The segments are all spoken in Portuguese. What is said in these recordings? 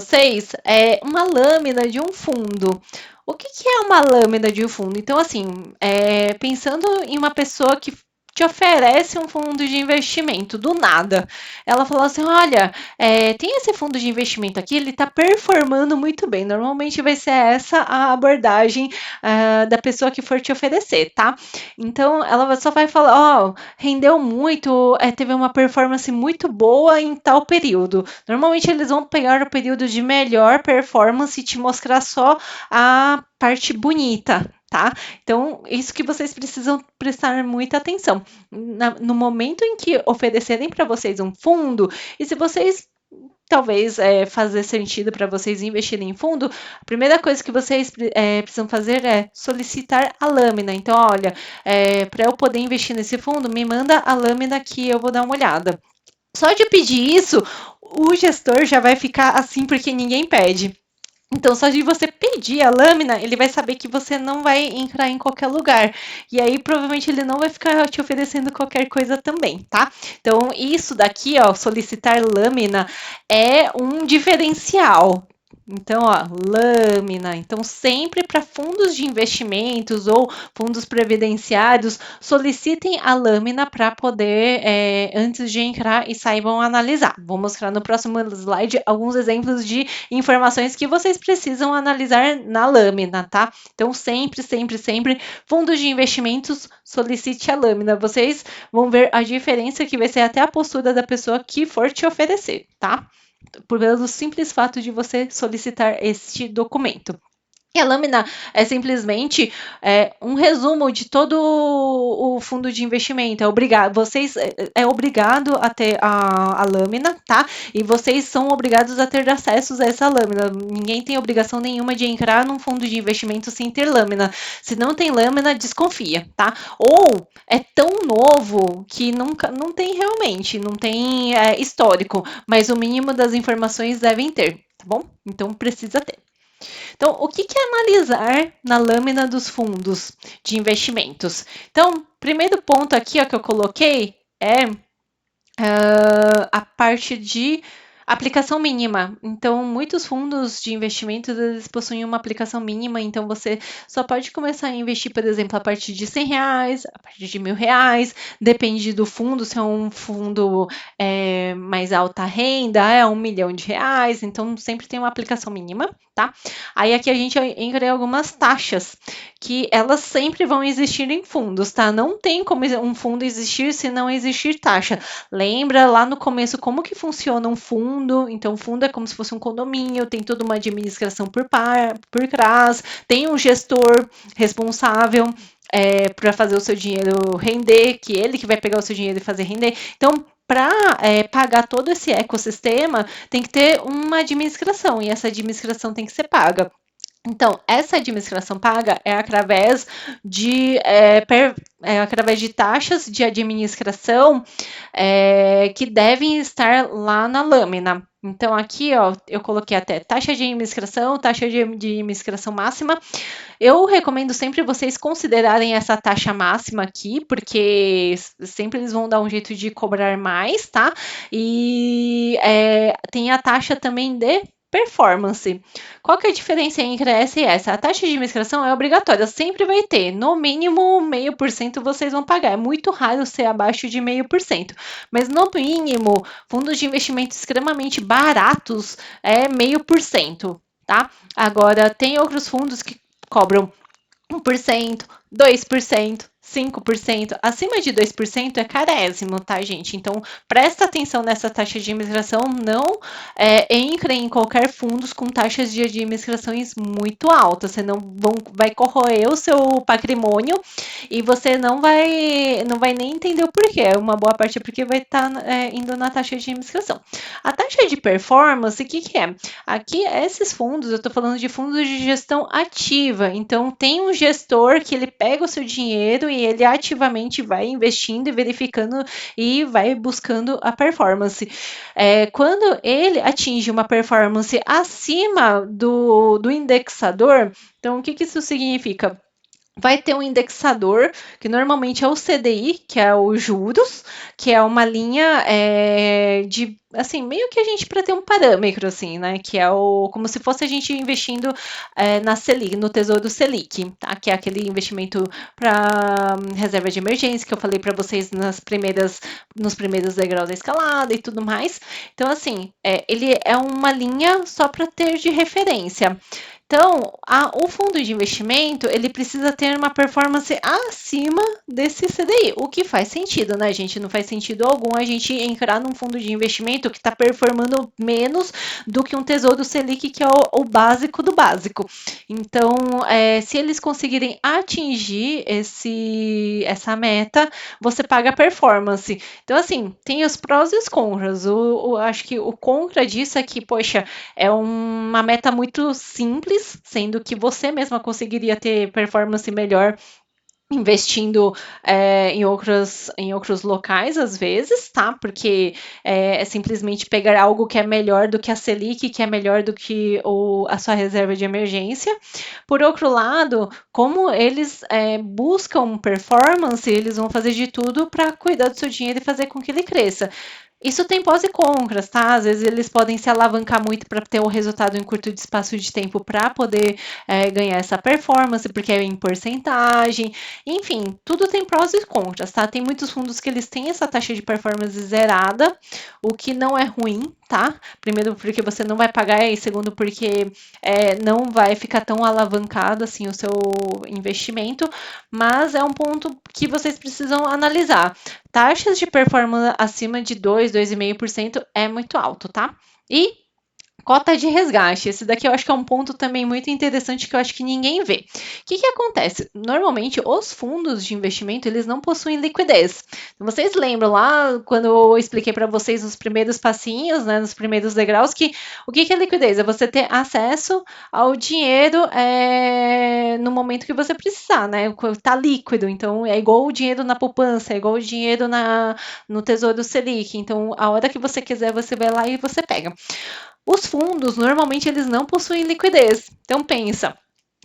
vocês uma lâmina de um fundo. O que, que é uma lâmina de um fundo? Então, assim, pensando em uma pessoa que te oferece um fundo de investimento do nada, ela falou assim: olha, tem esse fundo de investimento aqui, ele está performando muito bem. Normalmente vai ser essa a abordagem da pessoa que for te oferecer, tá? Então, ela só vai falar: ó, rendeu muito, teve uma performance muito boa em tal período. Normalmente eles vão pegar o período de melhor performance e te mostrar só a parte bonita, tá? Então, isso que vocês precisam prestar muita atenção. No momento em que oferecerem para vocês um fundo, e se vocês talvez fazer sentido para vocês investirem em fundo, a primeira coisa que vocês precisam fazer é solicitar a lâmina. Então, olha, para eu poder investir nesse fundo, me manda a lâmina que eu vou dar uma olhada. Só de pedir isso, o gestor já vai ficar assim porque ninguém pede. Então, só de você pedir a lâmina, ele vai saber que você não vai entrar em qualquer lugar. E aí, provavelmente, ele não vai ficar te oferecendo qualquer coisa também, tá? Então, isso daqui, ó, solicitar lâmina é um diferencial. Então, ó, lâmina. Então, sempre para fundos de investimentos ou fundos previdenciários, solicitem a lâmina para poder, antes de entrar e saibam analisar. Vou mostrar no próximo slide alguns exemplos de informações que vocês precisam analisar na lâmina, tá? Então, sempre, sempre, sempre, fundos de investimentos, solicite a lâmina. Vocês vão ver a diferença que vai ser até a postura da pessoa que for te oferecer, tá? Pelo simples fato de você solicitar este documento. E a lâmina é simplesmente um resumo de todo o fundo de investimento. Vocês obrigado a ter a lâmina, tá? E vocês são obrigados a ter acesso a essa lâmina. Ninguém tem obrigação nenhuma de entrar num fundo de investimento sem ter lâmina. Se não tem lâmina, desconfia, tá? Ou é tão novo que não tem realmente, não tem histórico, mas o mínimo das informações devem ter, tá bom? Então precisa ter. Então, o que é analisar na lâmina dos fundos de investimentos? Então, primeiro ponto aqui ó, que eu coloquei é a parte de aplicação mínima. Então, muitos fundos de investimentos eles possuem uma aplicação mínima, então você só pode começar a investir, por exemplo, a partir de R$ 100, a partir de R$ 1.000, depende do fundo, se é um fundo mais alta renda, é R$ 1 milhão, então sempre tem uma aplicação mínima, tá? Aí aqui a gente entra em algumas taxas, que elas sempre vão existir em fundos, tá? Não tem como um fundo existir se não existir taxa. Lembra lá no começo como que funciona um fundo? Então, o fundo é como se fosse um condomínio, tem toda uma administração por trás, tem um gestor responsável para fazer o seu dinheiro render, que ele que vai pegar o seu dinheiro e fazer render. Então, para pagar todo esse ecossistema, tem que ter uma administração, e essa administração tem que ser paga. Então, essa administração paga é através de taxas de administração que devem estar lá na lâmina. Então, aqui, ó, eu coloquei até taxa de administração, taxa de administração máxima. Eu recomendo sempre vocês considerarem essa taxa máxima aqui, porque sempre eles vão dar um jeito de cobrar mais, tá? E tem a taxa também de performance. Qual que é a diferença entre essa e essa? A taxa de administração é obrigatória, sempre vai ter. No mínimo, 0,5% vocês vão pagar. É muito raro ser abaixo de 0,5%. Mas no mínimo, fundos de investimento extremamente baratos é 0,5%, tá? Agora, tem outros fundos que cobram 1%, 2%, 5%. Acima de 2% é carésimo, tá, gente? Então, presta atenção nessa taxa de administração. Não entre em qualquer fundos com taxas de administrações muito altas. Senão vai corroer o seu patrimônio e você não vai nem entender o porquê. Uma boa parte é porque vai estar indo na taxa de administração. A taxa de performance, o que é? Aqui, esses fundos, eu estou falando de fundos de gestão ativa. Então, tem um gestor que ele pega o seu dinheiro e ele ativamente vai investindo e verificando e vai buscando a performance. Quando ele atinge uma performance acima do indexador, então o que isso significa? vai ter um indexador, que normalmente é o CDI, que é os juros, que é uma linha de, assim, meio que a gente para ter um parâmetro, assim, né? Que é como se fosse a gente investindo na Selic, no Tesouro Selic, tá? Que é aquele investimento para reserva de emergência que eu falei para vocês nos primeiros degraus da escalada e tudo mais. Então, assim, ele é uma linha só para ter de referência. Então, o fundo de investimento, ele precisa ter uma performance acima desse CDI, o que faz sentido, né, gente? Não faz sentido algum a gente entrar num fundo de investimento que está performando menos do que um Tesouro Selic, que é o básico do básico. Então, se eles conseguirem atingir essa meta, você paga a performance. Então, assim, tem os prós e os contras. Acho que o contra disso é que, poxa, é uma meta muito simples, sendo que você mesma conseguiria ter performance melhor investindo em outros locais, às vezes, tá? Porque é simplesmente pegar algo que é melhor do que a Selic, que é melhor do que a sua reserva de emergência. Por outro lado, como eles buscam performance, eles vão fazer de tudo para cuidar do seu dinheiro e fazer com que ele cresça. Isso tem pós e contras, tá? Às vezes eles podem se alavancar muito para ter o resultado em curto espaço de tempo para poder ganhar essa performance, porque é em porcentagem. Enfim, tudo tem prós e contras, tá? Tem muitos fundos que eles têm essa taxa de performance zerada, o que não é ruim, tá? Primeiro, porque você não vai pagar, e segundo, porque não vai ficar tão alavancado assim o seu investimento, mas é um ponto que vocês precisam analisar. Taxas de performance acima de 2,5% é muito alto, tá? E cota de resgate. Esse daqui eu acho que é um ponto também muito interessante que eu acho que ninguém vê. O que acontece? Normalmente, os fundos de investimento, eles não possuem liquidez. Vocês lembram lá, quando eu expliquei para vocês os primeiros passinhos, né, nos primeiros degraus, que o que é liquidez? É você ter acesso ao dinheiro no momento que você precisar, né? Tá líquido, então é igual o dinheiro na poupança, é igual o dinheiro no Tesouro Selic. Então, a hora que você quiser, você vai lá e você pega. Os fundos, normalmente, eles não possuem liquidez. Então, pensa,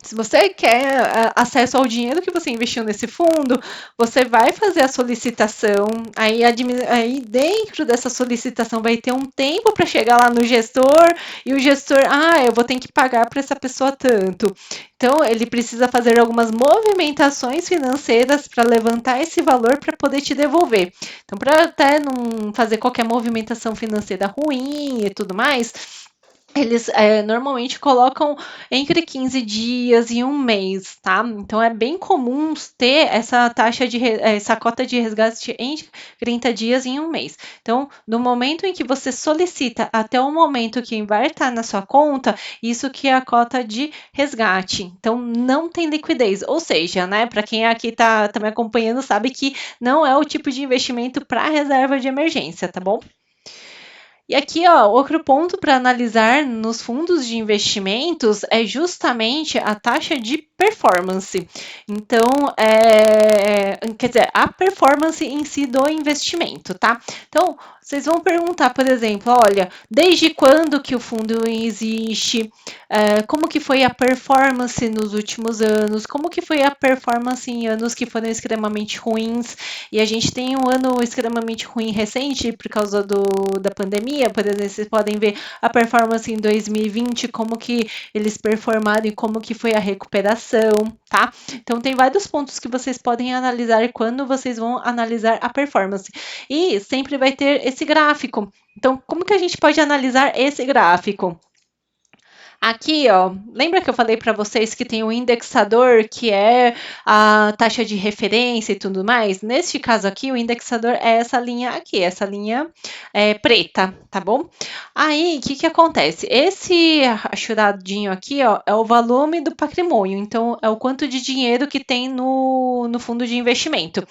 se você quer acesso ao dinheiro que você investiu nesse fundo, você vai fazer a solicitação, aí dentro dessa solicitação vai ter um tempo para chegar lá no gestor, e o gestor, eu vou ter que pagar para essa pessoa tanto. Então, ele precisa fazer algumas movimentações financeiras para levantar esse valor para poder te devolver. Então, para até não fazer qualquer movimentação financeira ruim e tudo mais, eles normalmente colocam entre 15 dias e um mês, tá? Então é bem comum ter essa cota de resgate entre 30 dias e um mês. Então, no momento em que você solicita até o momento que vai estar na sua conta, isso que é a cota de resgate. Então, não tem liquidez. Ou seja, né, para quem aqui tá me acompanhando, sabe que não é o tipo de investimento para reserva de emergência, tá bom? E aqui, ó, outro ponto para analisar nos fundos de investimentos é justamente a taxa de performance. Então, quer dizer, a performance em si do investimento, tá? Então, vocês vão perguntar, por exemplo, olha, desde quando que o fundo existe? Como que foi a performance nos últimos anos? Como que foi a performance em anos que foram extremamente ruins? E a gente tem um ano extremamente ruim recente por causa da pandemia, por exemplo, vocês podem ver a performance em 2020, como que eles performaram e como que foi a recuperação, tá? Então tem vários pontos que vocês podem analisar quando vocês vão analisar a performance. E sempre vai ter esse gráfico. Então, como que a gente pode analisar esse gráfico? Aqui, ó, lembra que eu falei para vocês que tem um indexador que é a taxa de referência e tudo mais? Neste caso aqui, o indexador é essa linha aqui, essa linha preta, tá bom? Aí, o que acontece? Esse achuradinho aqui, ó, é o volume do patrimônio, então é o quanto de dinheiro que tem no fundo de investimento.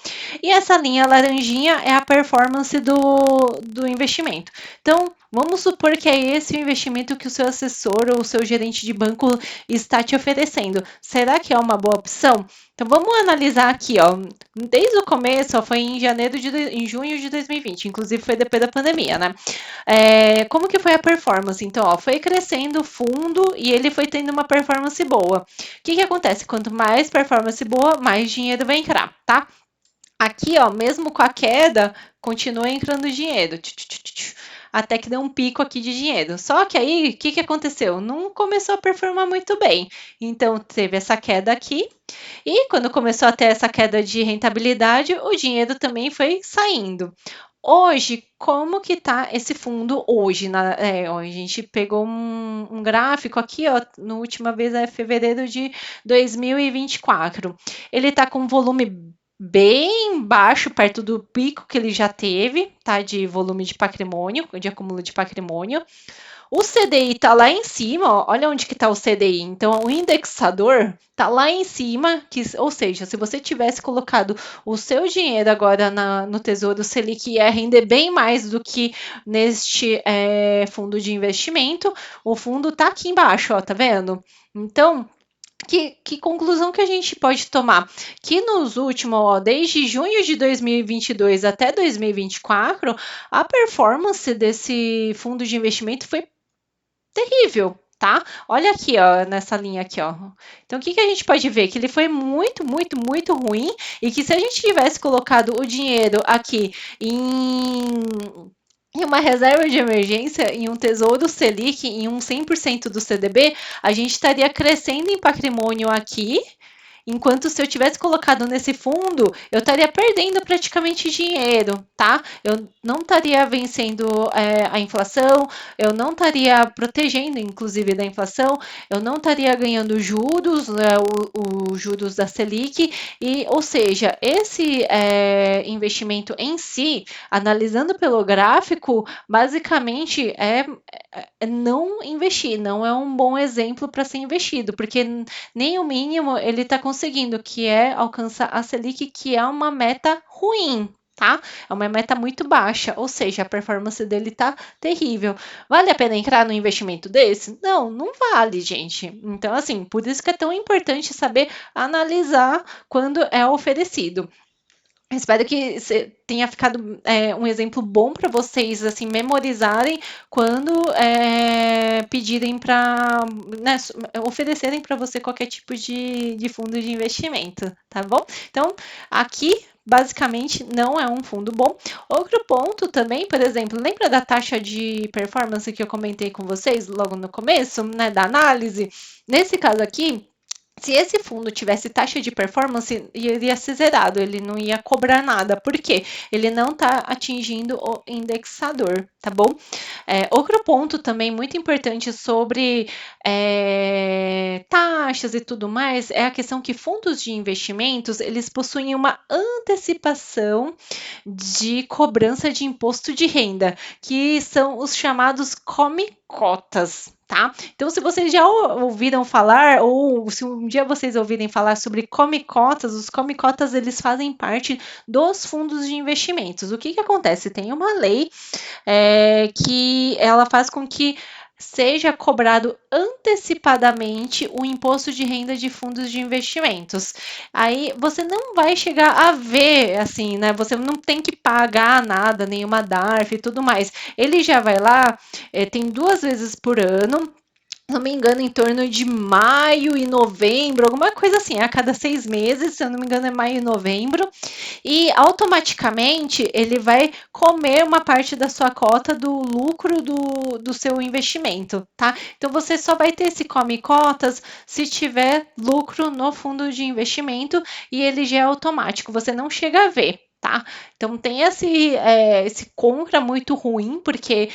E essa linha laranjinha é a performance do investimento. Então, vamos supor que é esse o investimento que o seu assessor ou o seu seu gerente de banco está te oferecendo. Será que é uma boa opção? Então vamos analisar aqui, ó. Desde o começo, ó, foi em junho de 2020, inclusive foi depois da pandemia, né? Como que foi a performance? Então, ó, foi crescendo o fundo e ele foi tendo uma performance boa. O que que acontece? Quanto mais performance boa, mais dinheiro vai entrar, tá? Aqui, ó, mesmo com a queda, continua entrando dinheiro. Até que deu um pico aqui de dinheiro. Só que aí, o que que aconteceu? Não começou a performar muito bem. Então, teve essa queda aqui. E quando começou a ter essa queda de rentabilidade, o dinheiro também foi saindo. Hoje, como que tá esse fundo hoje? Ó, a gente pegou um gráfico aqui, ó, na última vez é fevereiro de 2024. Ele tá com volume bem baixo, perto do pico que ele já teve, tá? De volume de patrimônio, de acúmulo de patrimônio. O CDI está lá em cima, ó, olha onde que está o CDI. Então, o indexador está lá em cima, ou seja, se você tivesse colocado o seu dinheiro agora no Tesouro Selic, ia render bem mais do que neste fundo de investimento. O fundo está aqui embaixo, ó, tá vendo? Então, que conclusão que a gente pode tomar? Que nos últimos, ó, desde junho de 2022 até 2024, a performance desse fundo de investimento foi terrível, tá? Olha aqui, ó, nessa linha aqui, ó. Então, o que que a gente pode ver? Que ele foi muito, muito, muito ruim e que se a gente tivesse colocado o dinheiro aqui em uma reserva de emergência, em um tesouro Selic, em um 100% do CDB, a gente estaria crescendo em patrimônio aqui. Enquanto se eu tivesse colocado nesse fundo, eu estaria perdendo praticamente dinheiro, tá? Eu não estaria vencendo a inflação, eu não estaria protegendo, inclusive, da inflação, eu não estaria ganhando juros, os juros da Selic, ou seja, esse investimento em si, analisando pelo gráfico, basicamente é não investir, não é um bom exemplo para ser investido, porque nem o mínimo ele está conseguindo, que é alcançar a Selic, que é uma meta ruim, tá? É uma meta muito baixa, ou seja, a performance dele tá terrível. Vale a pena entrar no investimento desse? Não, não vale, gente. Então, assim, por isso que é tão importante saber analisar quando é oferecido. Espero que tenha ficado um exemplo bom para vocês assim memorizarem quando pedirem para, né, oferecerem para você qualquer tipo de fundo de investimento, tá bom? Então, aqui basicamente não é um fundo bom. Outro ponto também, por exemplo, lembra da taxa de performance que eu comentei com vocês logo no começo, né, da análise? Nesse caso aqui, se esse fundo tivesse taxa de performance, iria ser zerado, ele não ia cobrar nada. Por quê? Ele não está atingindo o indexador, tá bom? Outro ponto também muito importante sobre taxas e tudo mais é a questão que fundos de investimentos, eles possuem uma antecipação de cobrança de imposto de renda, que são os chamados come-cotas. Tá? Então, se vocês já ouviram falar, ou se um dia vocês ouvirem falar sobre come-cotas, os come-cotas eles fazem parte dos fundos de investimentos. O que que acontece? Tem uma lei que ela faz com que seja cobrado antecipadamente o imposto de renda de fundos de investimentos. Aí você não vai chegar a ver, assim, né? Você não tem que pagar nada, nenhuma DARF e tudo mais. Ele já vai lá, tem 2 vezes por ano, não me engano, em torno de maio e novembro, alguma coisa assim, a cada 6 meses, se eu não me engano, é maio e novembro, e automaticamente ele vai comer uma parte da sua cota do lucro do seu investimento, tá? Então você só vai ter esse come cotas se tiver lucro no fundo de investimento e ele já é automático, você não chega a ver. Tá? Então tem esse contra muito ruim, porque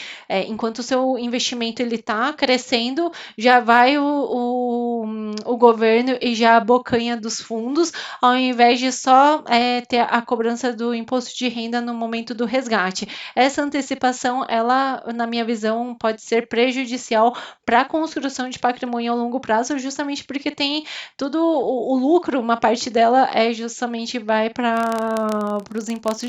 enquanto o seu investimento ele está crescendo, já vai o governo e já abocanha dos fundos, ao invés de só ter a cobrança do imposto de renda no momento do resgate. Essa antecipação, ela, na minha visão, pode ser prejudicial para a construção de patrimônio a longo prazo, justamente porque tem tudo o lucro, uma parte dela justamente vai para os impostos de